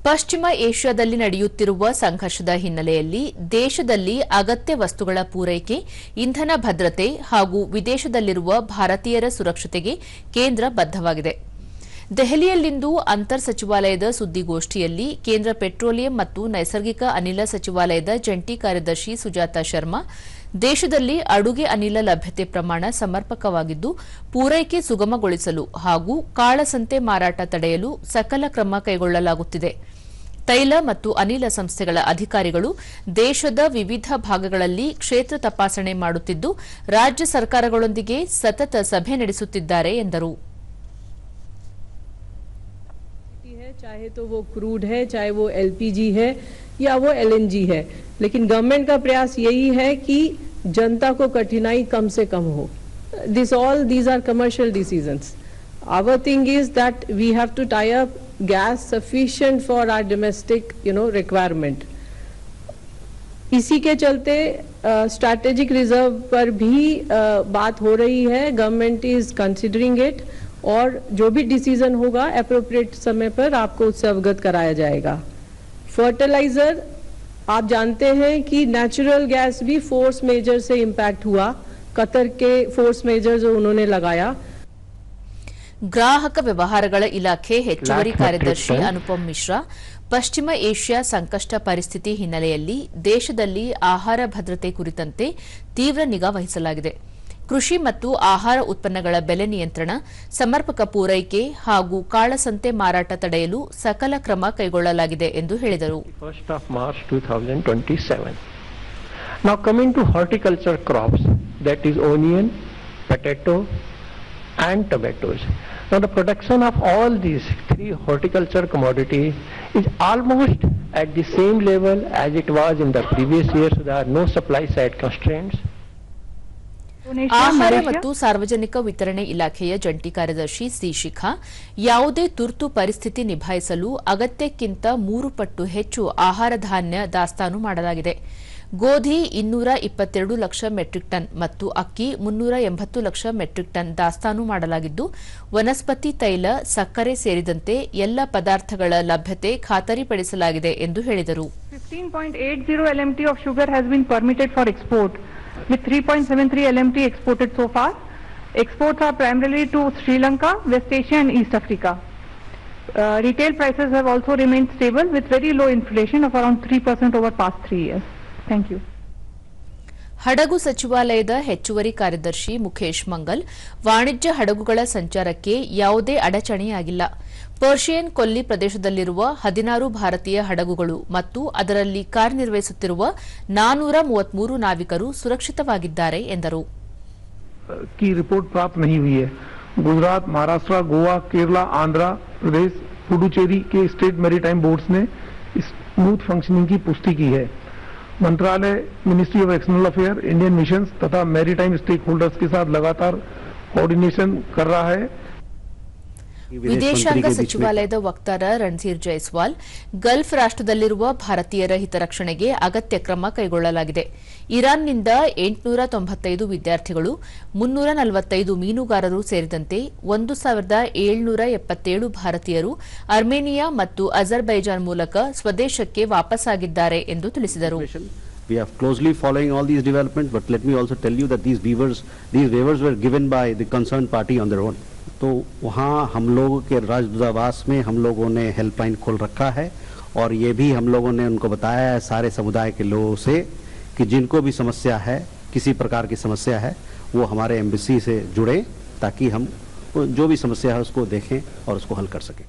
ಪಶ್ಚಿಮ ಏಷ್ಯಾದಲ್ಲಿ ನಡೆಯುತ್ತಿರುವ ಸಂಘರ್ಷದ ಹಿನ್ನೆಲೆಯಲ್ಲಿ ದೇಶದಲ್ಲಿ ಅಗತ್ಯ ವಸ್ತುಗಳ ಪೂರೈಕೆ, ಇಂಧನ ಭದ್ರತೆ ಹಾಗೂ ವಿದೇಶದಲ್ಲಿರುವ ಭಾರತೀಯರ ಸುರಕ್ಷತೆಗೆ ಕೇಂದ್ರ ಬದ್ಧವಾಗಿದೆ. ದೆಹಲಿಯಲ್ಲಿಂದು ಅಂತರ್ ಸಚಿವಾಲಯದ ಸುದ್ದಿಗೋಷ್ಠಿಯಲ್ಲಿ ಕೇಂದ್ರ ಪೆಟ್ರೋಲಿಯಂ ಮತ್ತು ನೈಸರ್ಗಿಕ ಅನಿಲ ಸಚಿವಾಲಯದ ಜಂಟಿ ಕಾರ್ಯದರ್ಶಿ ಸುಜಾತಾ ಶರ್ಮಾ, ದೇಶದಲ್ಲಿ ಅಡುಗೆ ಅನಿಲ ಲಭ್ಯತೆ ಪ್ರಮಾಣ ಸಮರ್ಪಕವಾಗಿದ್ದು, ಪೂರೈಕೆ ಸುಗಮಗೊಳಿಸಲು ಹಾಗೂ ಕಾಳಸಂತೆ ಮಾರಾಟ ತಡೆಯಲು ಸಕಲ ಕ್ರಮ ಕೈಗೊಳ್ಳಲಾಗುತ್ತಿದೆ. ತೈಲ ಮತ್ತು ಅನಿಲ ಸಂಸ್ಥೆಗಳ ಅಧಿಕಾರಿಗಳು ದೇಶದ ವಿವಿಧ ಭಾಗಗಳಲ್ಲಿ ಕ್ಷೇತ್ರ ತಪಾಸಣೆ ಮಾಡುತ್ತಿದ್ದು, ರಾಜ್ಯ ಸರ್ಕಾರಗಳೊಂದಿಗೆ ಸತತ ಸಭೆ ನಡೆಸುತ್ತಿದ್ದಾರೆ ಎಂದರು. चाहे तो वो क्रूड है, चाहे वो एलपीजी है या वो एलएनजी है, लेकिन गवर्नमेंट का प्रयास यही है कि जनता को कठिनाई कम से कम हो. These are commercial decisions. Our thing is that we have to tie up gas sufficient for our domestic, requirement. इसी के चलते स्ट्रैटेजिक रिजर्व पर भी बात हो रही है. गवर्नमेंट इज कंसिडरिंग इट और जो भी डिसीजन होगा एप्रोप्रिएट समय पर आपको उससे अवगत कराया जाएगा. फर्टिलाइजर, आप जानते हैं कि नेचुरल गैस भी फोर्स मेजर से इम्पैक्ट हुआ. कतर के फोर्स मेजर जो उन्होंने लगाया. ಗ್ರಾಹಕ ವ್ಯವಹಾರಗಳ ಇಲಾಖೆ ಹೆಚ್ಚುವರಿ ಕಾರ್ಯದರ್ಶಿ ಅನುಪಮ್ ಮಿಶ್ರಾ, ಪಶ್ಚಿಮ ಏಷ್ಯಾ ಸಂಕಷ್ಟ ಪರಿಸ್ಥಿತಿ ಹಿನ್ನೆಲೆಯಲ್ಲಿ ದೇಶದಲ್ಲಿ ಆಹಾರ ಭದ್ರತೆ ಕುರಿತಂತೆ ತೀವ್ರ ನಿಗಾ ವಹಿಸಲಾಗಿದೆ. ಕೃಷಿ ಮತ್ತು ಆಹಾರ ಉತ್ಪನ್ನಗಳ ಬೆಲೆ ನಿಯಂತ್ರಣ, ಸಮರ್ಪಕ ಪೂರೈಕೆ ಹಾಗೂ ಕಾಳಸಂತೆ ಮಾರಾಟ ತಡೆಯಲು ಸಕಲ ಕ್ರಮ ಕೈಗೊಳ್ಳಲಾಗಿದೆ ಎಂದು ಹೇಳಿದರು. Now coming to horticulture crops, that is onion, potato and tomatoes. Now the production of all these three horticulture commodities is almost at the same level as it was in the previous year, so there are no supply side constraints. ಆಹಾರ ಮತ್ತು ಸಾರ್ವಜನಿಕ ವಿತರಣೆ ಇಲಾಖೆಯ ಜಂಟಿ ಕಾರ್ಯದರ್ಶಿ C ಶಿಖಾ, ಯಾವುದೇ ತುರ್ತು ಪರಿಸ್ಥಿತಿ ನಿಭಾಯಿಸಲು ಅಗತ್ಯಕ್ಕಿಂತ 3 ಪಟ್ಟು ಹೆಚ್ಚು ಆಹಾರ ಧಾನ್ಯ ದಾಸ್ತಾನು ಮಾಡಲಾಗಿದೆ. ಗೋಧಿ 222 ಲಕ್ಷ ಮೆಟ್ರಿಕ್ ಟನ್ ಮತ್ತು ಅಕ್ಕಿ 380 ಲಕ್ಷ ಮೆಟ್ರಿಕ್ ಟನ್ ದಾಸ್ತಾನು ಮಾಡಲಾಗಿದ್ದು, ವನಸ್ಪತಿ ತೈಲ, ಸಕ್ಕರೆ ಸೇರಿದಂತೆ ಎಲ್ಲ ಪದಾರ್ಥಗಳ ಲಭ್ಯತೆ ಖಾತರಿಪಡಿಸಲಾಗಿದೆ ಎಂದು ಹೇಳಿದರು. 15.80 LMT of sugar has been permitted for export, with 3.73 LMT exported so far. Exports are primarily to Sri Lanka, West Asia and East Africa. Retail prices have also remained stable with very low inflation of around 3% over past 3 years. Thank you. ಹಡಗು ಸಚಿವಾಲಯದ ಹೆಚ್ಚುವರಿ ಕಾರ್ಯದರ್ಶಿ ಮುಖೇಶ್ ಮಂಗಲ್, ವಾಣಿಜ್ಯ ಹಡಗುಗಳ ಸಂಚಾರಕ್ಕೆ ಯಾವುದೇ ಅಡಚಣೆಯಾಗಿಲ್ಲ. Persian ಕೊಲ್ಲಿ ಪ್ರದೇಶದಲ್ಲಿರುವ 16 ಭಾರತೀಯ ಹಡಗುಗಳು ಮತ್ತು ಅದರಲ್ಲಿ ಕಾರ್ಯನಿರ್ವಹಿಸುತ್ತಿರುವ 433 ನಾವಿಕರು ಸುರಕ್ಷಿತವಾಗಿದ್ದಾರೆ ಎಂದರು. की रिपोर्ट प्राप्त नहीं हुई है. गुजरात, महाराष्ट्र, गोवा, केरला, आंध्र प्रदेश, पुडुचेरी के स्टेट मैरीटाइम बोर्ड्स ने स्मूथ फंक्शनिंग की पुष्टि की है. मंत्रालय, ministry of external affair, Indian missions तथा मैरीटाइम स्टेक होल्डर्स के साथ लगातार कोऑर्डिनेशन कर रहा है. ವಿದೇಶಾಂಗ ಸಚಿವಾಲಯದ ವಕ್ತಾರ ರಣಧೀರ್ ಜೈಸ್ವಾಲ್, ಗಲ್ಫ್ ರಾಷ್ಟ್ರದಲ್ಲಿರುವ ಭಾರತೀಯರ ಹಿತರಕ್ಷಣೆಗೆ ಅಗತ್ಯ ಕ್ರಮ ಕೈಗೊಳ್ಳಲಾಗಿದೆ. ಇರಾನ್ನಿಂದ 895 ವಿದ್ಯಾರ್ಥಿಗಳು, 345 ಮೀನುಗಾರರು ಸೇರಿದಂತೆ 1777 ಭಾರತೀಯರು ಅರ್ಮೇನಿಯಾ ಮತ್ತು ಅಜರ್ಬೈಜಾನ್ ಮೂಲಕ ಸ್ವದೇಶಕ್ಕೆ ವಾಪಸ್ಸಾಗಿದ್ದಾರೆ ಎಂದು ತಿಳಿಸಿದರು. We are closely following all these developments, but let me also tell you that these waivers were given by the concerned party on their own. तो वहाँ हम लोगों के राजदूतावास में हम लोगों ने हेल्पलाइन खोल रखा है और ये भी हम लोगों ने उनको बताया है सारे समुदाय के लोगों से कि जिनको भी समस्या है, किसी प्रकार की समस्या है, वो हमारे एम्बेसी से जुड़े ताकि हम जो भी समस्या है उसको देखें और उसको हल कर सकें.